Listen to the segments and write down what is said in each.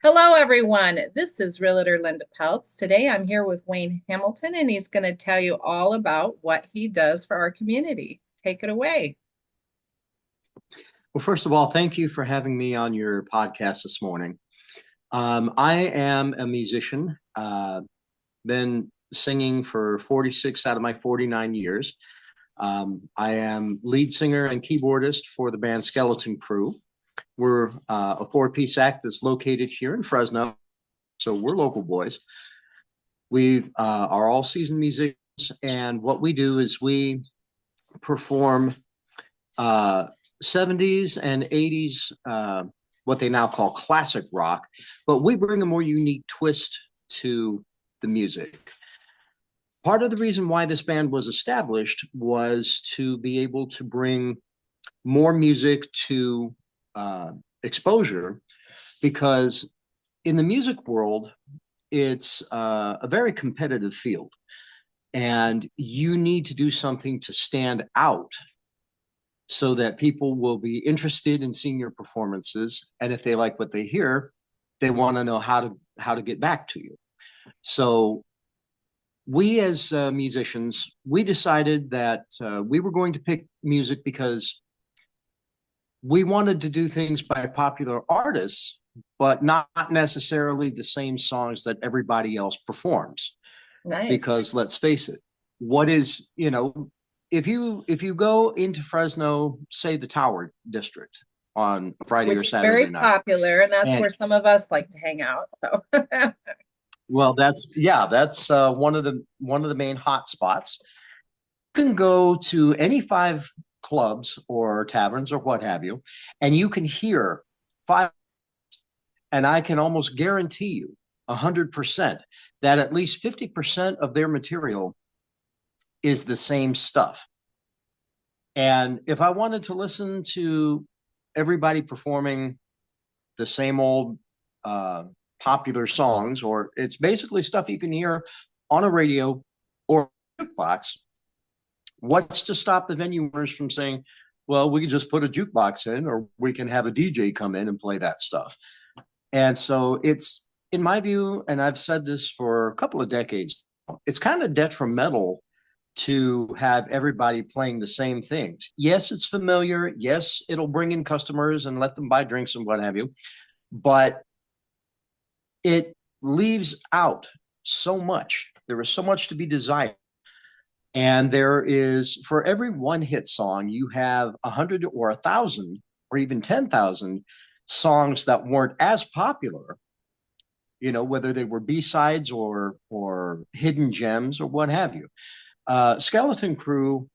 Hello, everyone. This is Realtor Linda Peltz. Today I'm here with Wayne Hamilton, and he's going to tell you all about what he does for our community. Take it away. Well, first of all, thank you for having me on your podcast this morning. I am a musician, been singing for 46 out of my 49 years. I am lead singer and keyboardist for the band Skeleton Kru. We're a four-piece act that's located here in Fresno, so we're local boys. We are all seasoned musicians, and what we do is we perform 70s and 80s, what they now call classic rock, but we bring a more unique twist to the music. Part of the reason why this band was established was to be able to bring more music to exposure, because in the music world, it's a very competitive field, and you need to do something to stand out so that people will be interested in seeing your performances. And if they like what they hear, they want to know how to get back to you. So we as musicians, we decided that we were going to pick music because we wanted to do things by popular artists, but not necessarily the same songs that everybody else performs. Nice. Because let's face it, what is, if you go into Fresno, say the Tower District on Friday Which or is Saturday very night, popular, and that's and where some of us like to hang out. So, well, that's one of the main hot spots. You can go to any five clubs or taverns or what have you, and you can hear five, and I can almost guarantee you 100% that at least 50% of their material is the same stuff. And if I wanted to listen to everybody performing the same old popular songs, or it's basically stuff you can hear on a radio or a jukebox, what's to stop the venue owners from saying, well, we can just put a jukebox in, or we can have a DJ come in and play that stuff? And so it's, in my view, and I've said this for a couple of decades, it's kind of detrimental to have everybody playing the same things. Yes, it's familiar. Yes, it'll bring in customers and let them buy drinks and what have you. But it leaves out so much. There is so much to be desired. And there is, for every one hit song, you have 100 or 1,000 or even 10,000 songs that weren't as popular, whether they were B-sides or hidden gems or what have you. Skeleton Kru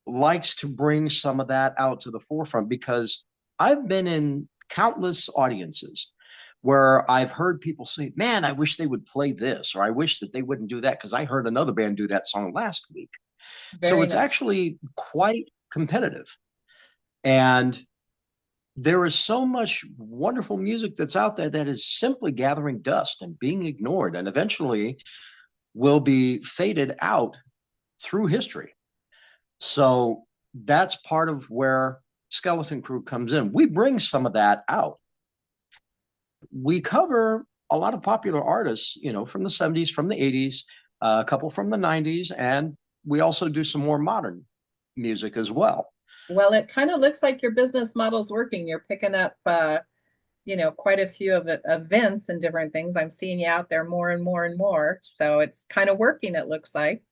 likes to bring some of that out to the forefront, because I've been in countless audiences where I've heard people say, man, I wish they would play this, or I wish that they wouldn't do that because I heard another band do that song last week. So very it's nice. actually quite competitive. And there is so much wonderful music that's out there that is simply gathering dust and being ignored, and eventually will be faded out through history. So that's part of where Skeleton Kru comes in. We bring some of that out. We cover a lot of popular artists, from the 70s, from the 80s, a couple from the 90s, and we also do some more modern music as well. Well, it kind of looks like your business model's working. You're picking up, quite a few of events and different things. I'm seeing you out there more and more and more. So it's kind of working, it looks like.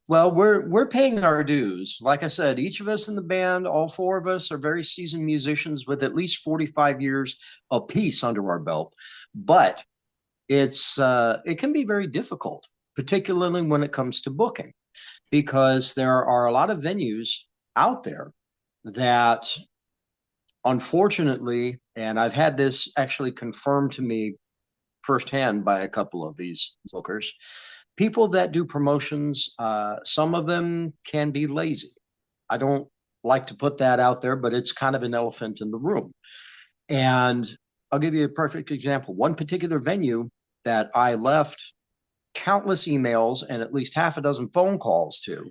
Well, we're paying our dues. Like I said, each of us in the band, all four of us, are very seasoned musicians with at least 45 years apiece under our belt. But it can be very difficult, particularly when it comes to booking, because there are a lot of venues out there that, unfortunately, and I've had this actually confirmed to me firsthand by a couple of these bookers, people that do promotions, some of them can be lazy. I don't like to put that out there, but it's kind of an elephant in the room. And I'll give you a perfect example. One particular venue that I left countless emails and at least half a dozen phone calls to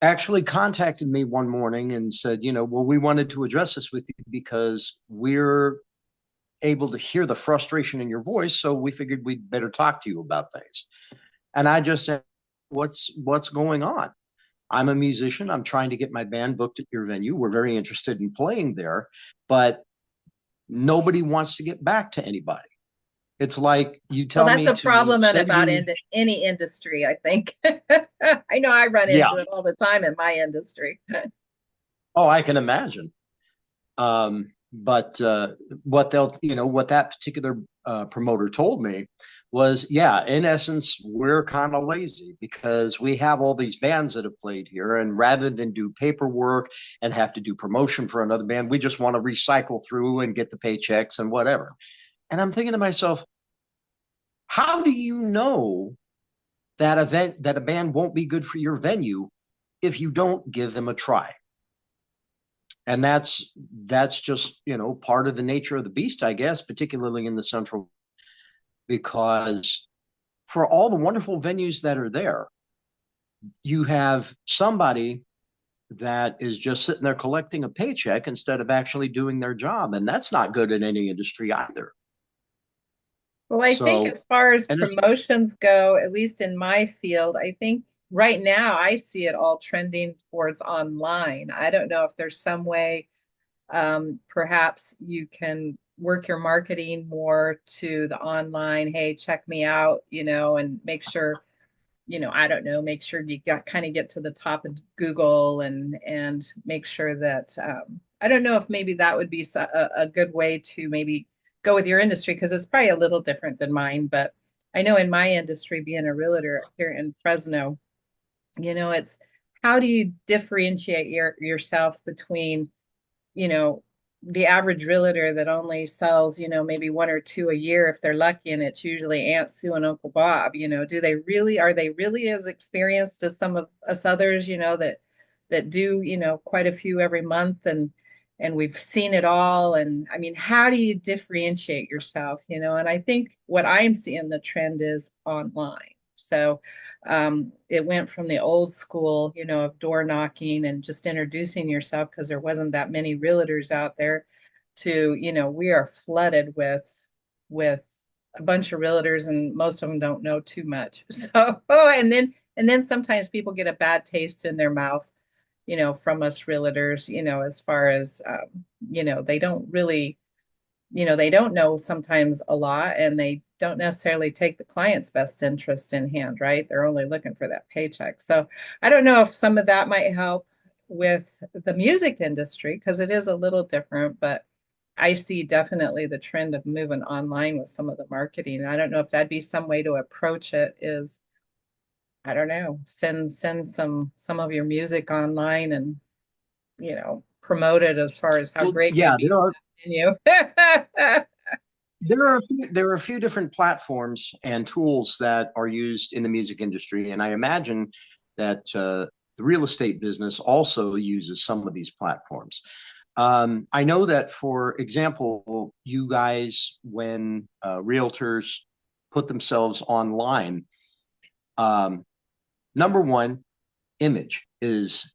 actually contacted me one morning and said, well, we wanted to address this with you because we're able to hear the frustration in your voice, so we figured we'd better talk to you about things. And I just said, what's going on? I'm a musician. I'm trying to get my band booked at your venue. We're very interested in playing there, but nobody wants to get back to anybody. It's like you Well, tell that's me a to problem in send about you. any industry, I think. I know I run Yeah. into it all the time in my industry. Oh, I can imagine. But what that particular promoter told me was, yeah, in essence, we're kind of lazy because we have all these bands that have played here, and rather than do paperwork and have to do promotion for another band, we just want to recycle through and get the paychecks and whatever. And I'm thinking to myself, how do you know that a band won't be good for your venue if you don't give them a try? And that's just part of the nature of the beast, I guess, particularly in the central, because for all the wonderful venues that are there, you have somebody that is just sitting there collecting a paycheck instead of actually doing their job, and that's not good in any industry either. Well, I think So, as far as and it's promotions go, at least in my field, I think right now I see it all trending towards online. I don't know if there's some way perhaps you can work your marketing more to the online. Hey, check me out, and make sure, I don't know, make sure you got kind of get to the top of Google and make sure that I don't know if maybe that would be a good way to maybe go with your industry because it's probably a little different than mine. But I know in my industry, being a realtor here in Fresno, it's how do you differentiate yourself between the average realtor that only sells, maybe one or two a year if they're lucky, and it's usually Aunt Sue and Uncle Bob. Are they really as experienced as some of us others, that do, quite a few every month and we've seen it all. And I mean, how do you differentiate yourself, And I think what I'm seeing the trend is online. So it went from the old school, of door knocking and just introducing yourself because there wasn't that many realtors out there to, we are flooded with a bunch of realtors and most of them don't know too much. So, and then sometimes people get a bad taste in their mouth, from us realtors, as far as, they don't really they don't know sometimes a lot and they don't necessarily take the client's best interest in hand, right? They're only looking for that paycheck. So I don't know if some of that might help with the music industry because it is a little different, but I see definitely the trend of moving online with some of the marketing. And I don't know if that'd be some way to approach it is, I don't know, send some of your music online and, promote it as far as how well, great yeah, you'd be in you. there are a few different platforms and tools that are used in the music industry, and I imagine that the real estate business also uses some of these platforms. I know that, for example, you guys, when realtors put themselves online, um, number one, image is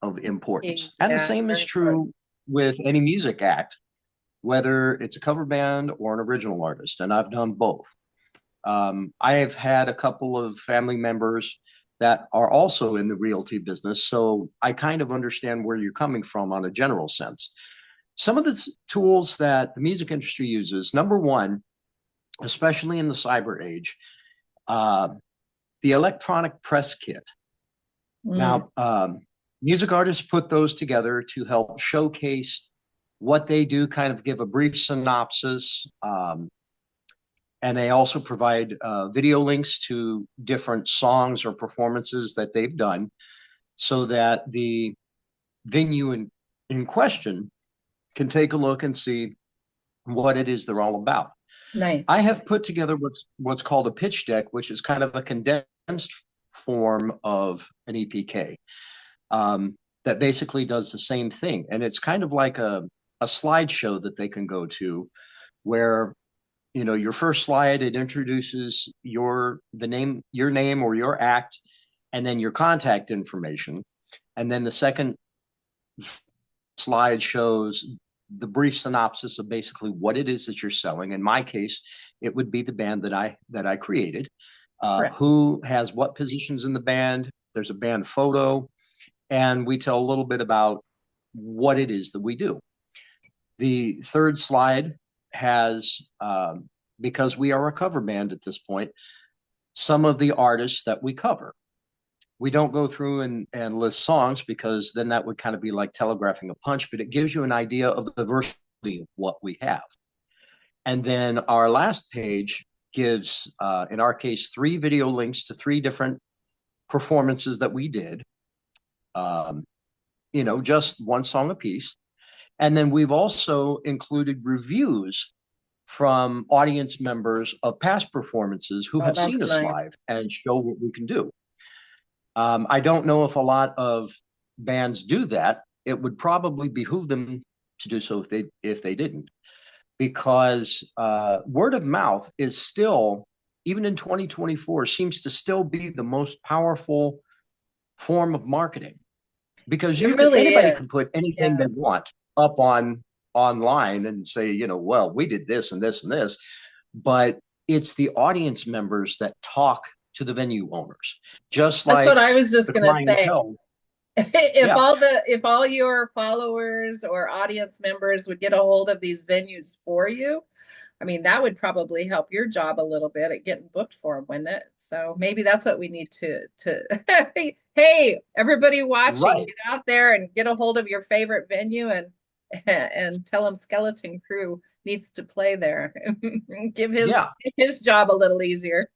of importance. And the Yeah, same is very important. true with any music act, whether it's a cover band or an original artist. And I've done both. I have had a couple of family members that are also in the realty business. So I kind of understand where you're coming from on a general sense. Some of the tools that the music industry uses, number one, especially in the cyber age, uh, the electronic press kit. Mm, Now, music artists put those together to help showcase what they do, kind of give a brief synopsis. And they also provide video links to different songs or performances that they've done so that the venue in question can take a look and see what it is they're all about. I nice. have put together what's called a pitch deck, which is kind of a condensed form of an EPK, that basically does the same thing. And it's kind of like a slideshow that they can go to where, your first slide, it introduces your name or your act, and then your contact information. And then the second slide shows the brief synopsis of basically what it is that you're selling. In my case, it would be the band that I created, Correct. who has what positions in the band. There's a band photo, and we tell a little bit about what it is that we do. The third slide has, because we are a cover band at this point, some of the artists that we cover. We don't go through and list songs because then that would kind of be like telegraphing a punch, but it gives you an idea of the diversity of what we have. And then our last page gives, in our case, 3 video links to 3 different performances that we did, just one song a piece. And then we've also included reviews from audience members of past performances who Oh, have seen that's us nice. live and show what we can do. I don't know if a lot of bands do that. It would probably behoove them to do so if they didn't, because word of mouth is still, even in 2024, seems to still be the most powerful form of marketing, because It really anybody is. can put anything Yeah. they want up online and say, well, we did this and this and this, but it's the audience members that talk to the venue owners, just That's what like I was just the gonna say. clientele. If Yeah, all your followers or audience members would get a hold of these venues for you, I mean, that would probably help your job a little bit at getting booked for them, wouldn't it? So maybe that's what we need hey, everybody watching, right. get out there and get a hold of your favorite venue and tell them Skeleton Kru needs to play there. Give Yeah, his job a little easier.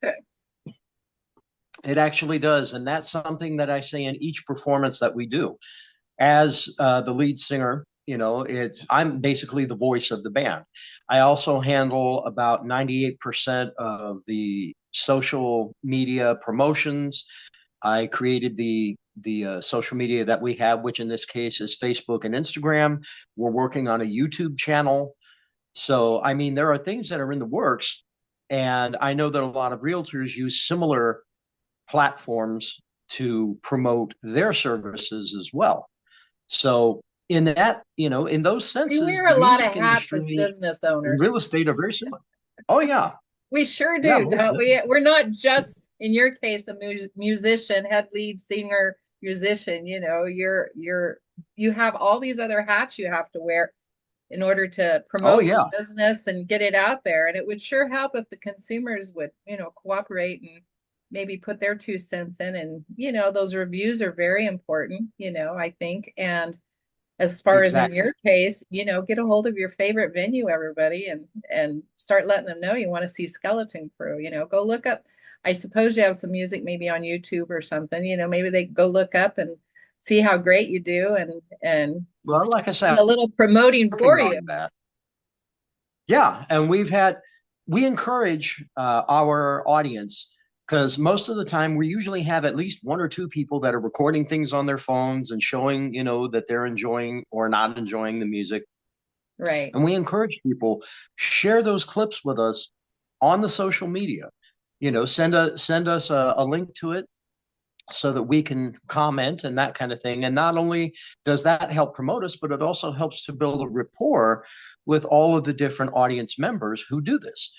it actually does. And that's something that I say in each performance that we do. As the lead singer, I'm basically the voice of the band. I also handle about 98% of the social media promotions. I created the social media that we have, which in this case is Facebook and Instagram. We're working on a YouTube channel. So, I mean, there are things that are in the works, and I know that a lot of realtors use similar platforms to promote their services as well. So in that, in those We senses, wear the a lot of music hats as industry business and owners. real estate are very similar. Oh yeah. We sure Yeah, do, most don't we? definitely. We're not just, in your case, a musician, head lead singer, musician. You have all these other hats you have to wear in order to Oh promote your yeah, business and get it out there. And it would sure help if the consumers would, cooperate and maybe put their 2 cents in. And, those reviews are very important, I think. And as far as in exactly. your case, get a hold of your favorite venue, everybody, and start letting them know you want to see Skeleton Kru. Go look up. I suppose you have some music maybe on YouTube or something. Maybe they go look up and see how great you do and Well, start like I doing said, a little promoting working for you. on that. Yeah, and we encourage our audience, because most of the time we usually have at least 1 or 2 people that are recording things on their phones and showing, that they're enjoying or not enjoying the music. Right. And we encourage people, share those clips with us on the social media. Send us a link to it so that we can comment and that kind of thing. And not only does that help promote us, but it also helps to build a rapport with all of the different audience members who do this.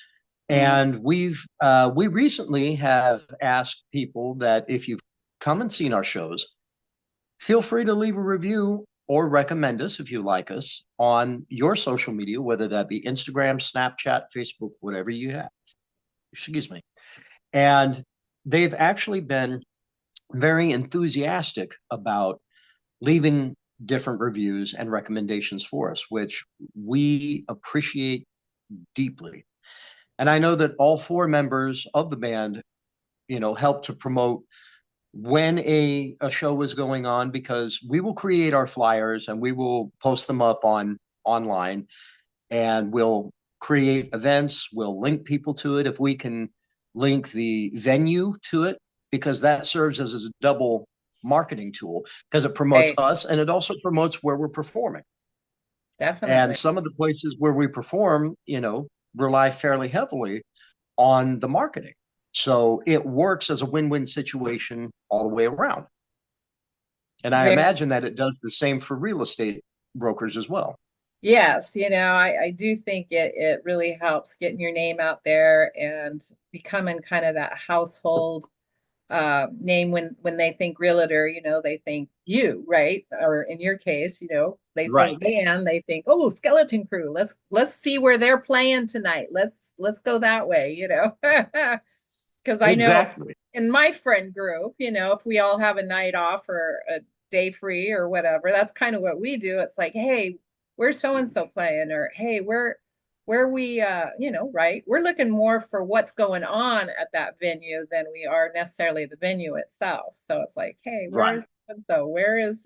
Mhm. And we recently have asked people that if you've come and seen our shows, feel free to leave a review or recommend us if you like us on your social media, whether that be Instagram, Snapchat, Facebook, whatever you have. Excuse me. And they've actually been very enthusiastic about leaving different reviews and recommendations for us, which we appreciate deeply. And I know that all 4 members of the band, help to promote when a show is going on, because we will create our flyers and we will post them up online, and we'll create events, we'll link people to it if we can link the venue to it, because that serves as a double marketing tool, because it promotes Right. us and it also promotes where we're performing. And Definitely. some of the places where we perform, rely fairly heavily on the marketing. So it works as a win-win situation all the way around. And I Very. imagine that it does the same for real estate brokers as well. Yes, I do think it really helps getting your name out there and becoming kind of that household name when they think realtor, they think you, right? Or in your case, they Right. think band, they think, oh, Skeleton Kru. Let's see where they're playing tonight. Let's go that way, Because I know Exactly. in my friend group, if we all have a night off or a day free or whatever, that's kind of what we do. It's like, hey, where's so and so playing? Or hey, where we right? We're looking more for what's going on at that venue than we are necessarily the venue itself. So it's like, hey, where Right. is so where is,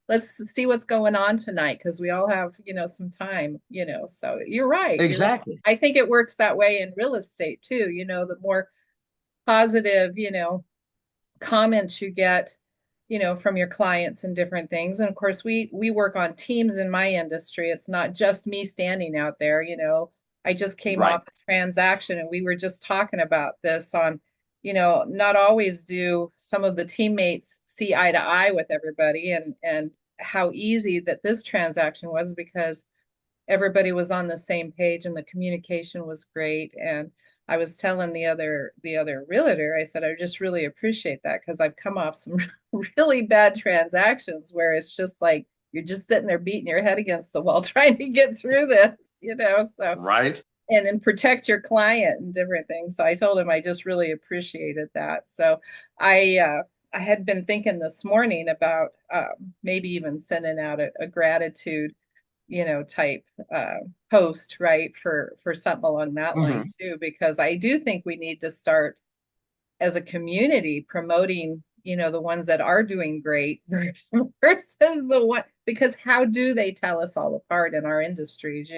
let's see what's going on tonight because we all have, some time, So you're right. You're right. Exactly. I think it works that way in real estate too. The more positive, comments you get, from your clients and different things. And of course, we work on teams in my industry. It's not just me standing out there, I just came Right. off a transaction and we were just talking about this on, not always do some of the teammates see eye to eye with everybody and how easy that this transaction was because everybody was on the same page and the communication was great. And I was telling the other realtor, I said, I just really appreciate that because I've come off some really bad transactions where it's just like you're just sitting there beating your head against the wall trying to get through this, so Right. and protect your client and different things. So I told him I just really appreciated that. So I had been thinking this morning about maybe even sending out a gratitude type uh, post, right, for something along that line Hmm. too, because I do think we need to start as a community promoting, the ones that are doing great versus the one because how do they tell us all apart in our industries,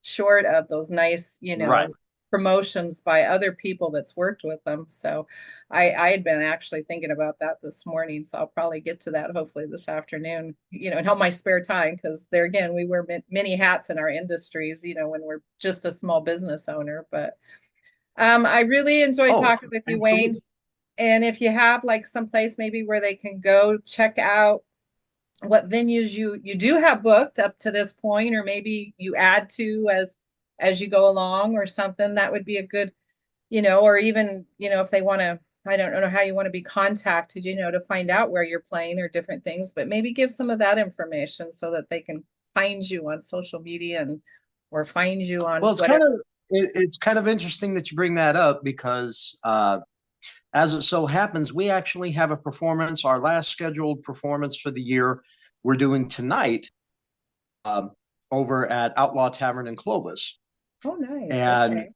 short of those nice, Right. promotions by other people that's worked with them. So I had been actually thinking about that this morning. So I'll probably get to that hopefully this afternoon, in all my spare time, because there again, we wear many hats in our industries, when we're just a small business owner. But I really enjoyed Oh, talking with you, Wayne. absolutely. And if you have like some place maybe where they can go check out what venues you do have booked up to this point, or maybe you add to as you go along or something, that would be a good, or even, if they want to, I don't know how you want to be contacted, to find out where you're playing or different things, but maybe give some of that information so that they can find you on social media and or find you on Well, whatever. it's kind of interesting that you bring that up because as it so happens, we actually have a performance, our last scheduled performance for the year we're doing tonight um, over at Outlaw Tavern in Clovis. Oh, nice. And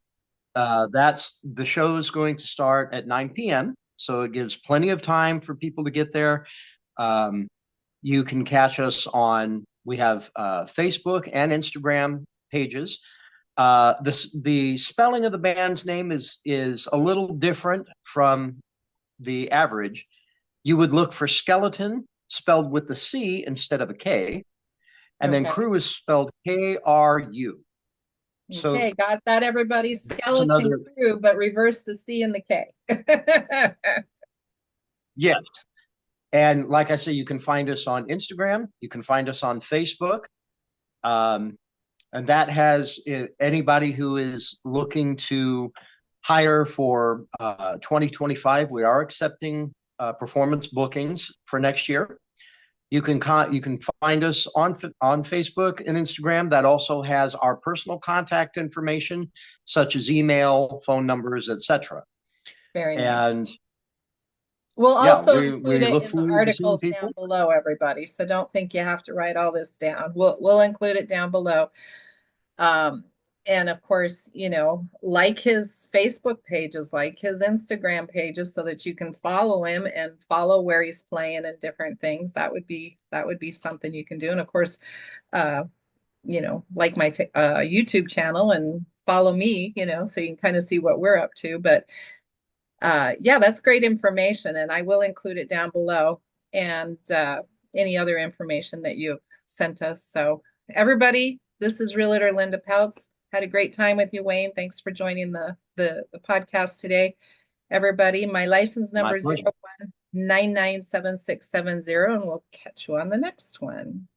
Okay. that's the show is going to start at 9 p.m. So it gives plenty of time for people to get there. Um, you can catch us on, we have Facebook and Instagram pages. The spelling of the band's name is a little different from the average. You would look for skeleton spelled with the C instead of a K, and then Okay. crew is spelled Kru. So Okay, got that, everybody. that's Skeleton another, Kru, but reverse the C and the K. yes. And like I say, you can find us on Instagram, you can find us on Facebook. Um, and that has anybody who is looking to hire for 2025, we are accepting performance bookings for next year. You can find us on Facebook and Instagram. That also has our personal contact information, such as email, phone numbers, etc. Very nice. And We'll yeah, also include we it look in the forward to seeing articles people. down below, everybody. So don't think you have to write all this down. We'll include it down below. Um, and of course, like his Facebook pages, like his Instagram pages, so that you can follow him and follow where he's playing and different things. That would be something you can do. And of course, uh, like my YouTube channel and follow me, so you can kind of see what we're up to. But yeah, that's great information, and I will include it down below and any other information that you've sent us. So, everybody, this is Realtor Linda Peltz. Had a great time with you, Wayne. Thanks for joining the podcast today. Everybody, my license My number is pleasure. 01997670, and we'll catch you on the next one.